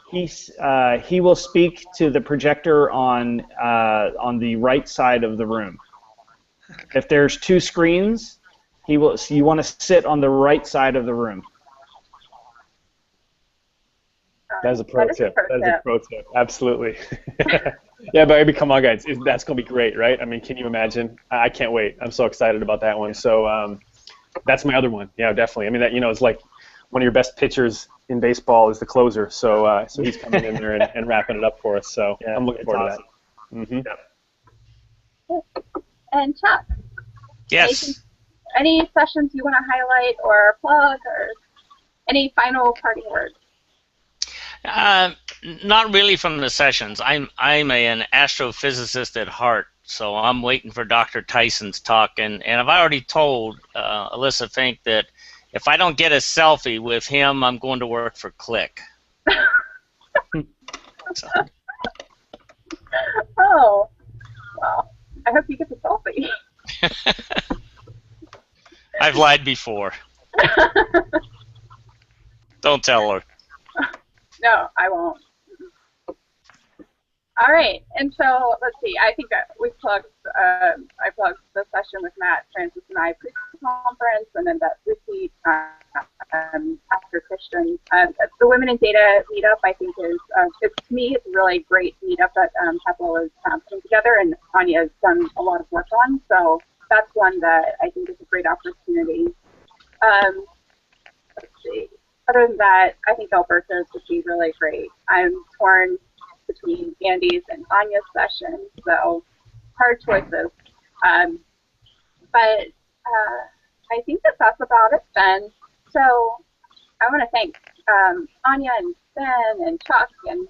Speaker 5: He will speak to the projector on the right side of the room. If there's 2 screens, you want to sit on the right side of the room.
Speaker 1: That is a pro tip. That is a pro tip. Absolutely. Yeah, but come on, guys. That's going to be great, right? I mean, can you imagine? I can't wait. I'm so excited about that one. So that's my other one. Yeah, definitely. I mean, that it's like one of your best pitchers in baseball is the closer. So he's coming in there and wrapping it up for us. So yeah, I'm looking forward to that. Mm-hmm.
Speaker 2: Yeah. And Chuck.
Speaker 3: Yes.
Speaker 2: Any sessions you want to highlight or plug, or any final parting words?
Speaker 3: Not really from the sessions. I'm an astrophysicist at heart, so I'm waiting for Dr. Tyson's talk. And I've already told Alyssa Fink that if I don't get a selfie with him, I'm going to work for Click. So.
Speaker 2: Oh, well, I hope you get the selfie.
Speaker 3: I've lied before. Don't tell her.
Speaker 2: No, I won't. All right, and so let's see. I think that we plugged. I plugged the session with Matt Francis and I pre-conference, and then that repeat after Christian. The Women in Data meetup, I think, is to me it's a really great meetup that Tableau is putting together, and Anya has done a lot of work on. So that's one that I think is a great opportunity. Let's see. Other than that, I think Alberto's would be really great. I'm torn between Andy's and Anya's session, so hard choices. But I think that's about it then. So I want to thank Anya and Ben and Chuck and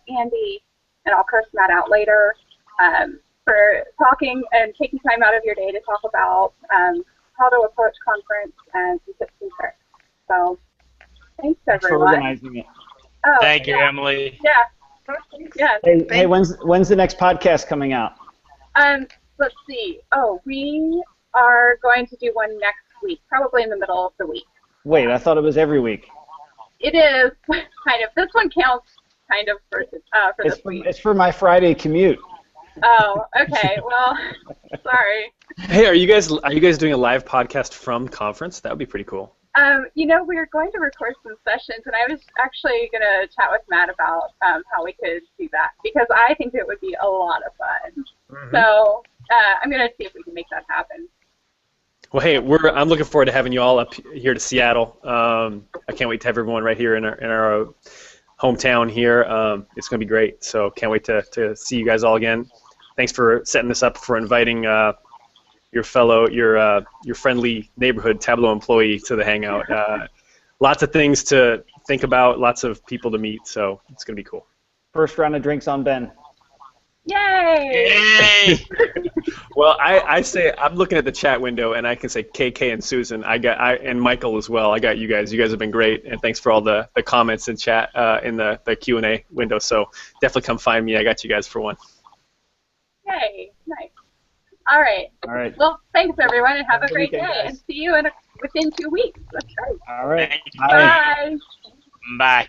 Speaker 2: Andy, and I'll curse Matt out later, for talking and taking time out of your day to talk about how to approach conference and some tips and tricks. So thanks, everyone.
Speaker 5: Thanks for organizing it.
Speaker 2: Oh,
Speaker 3: Thank you, Emily.
Speaker 2: Yeah. Yeah.
Speaker 5: Hey, when's the next podcast coming out?
Speaker 2: Let's see. Oh, we are going to do one next week, probably in the middle of the week.
Speaker 5: Wait, I thought it was every week.
Speaker 2: It is kind of. This one counts kind of for this week.
Speaker 5: It's for my Friday commute.
Speaker 2: Oh, okay. Well, sorry.
Speaker 1: Hey, are you guys doing a live podcast from conference? That would be pretty cool.
Speaker 2: You know, we were going to record some sessions, and I was actually going to chat with Matt about how we could do that, because I think it would be a lot of fun.
Speaker 1: Mm-hmm.
Speaker 2: So I'm going to see if we can make that happen.
Speaker 1: Well, hey, I'm looking forward to having you all up here to Seattle. I can't wait to have everyone right here in our hometown here. It's going to be great. So can't wait to see you guys all again. Thanks for setting this up, for inviting your friendly neighborhood Tableau employee to the Hangout. Lots of things to think about, lots of people to meet, so it's going to be cool.
Speaker 5: First round of drinks on Ben.
Speaker 2: Yay!
Speaker 3: Yay!
Speaker 1: Well, I say, I'm looking at the chat window, and I can say KK and Susan. And Michael as well. I got you guys. You guys have been great, and thanks for all the comments and chat in the Q&A window. So definitely come find me. I got you guys for one.
Speaker 2: Yay! Nice. All right.
Speaker 5: All right.
Speaker 2: Well, thanks everyone, and have a great
Speaker 5: weekend,
Speaker 2: day,
Speaker 5: guys.
Speaker 2: and see you within 2 weeks. That's great.
Speaker 5: All right.
Speaker 3: Thank you.
Speaker 5: Bye.
Speaker 2: Bye.
Speaker 3: Bye.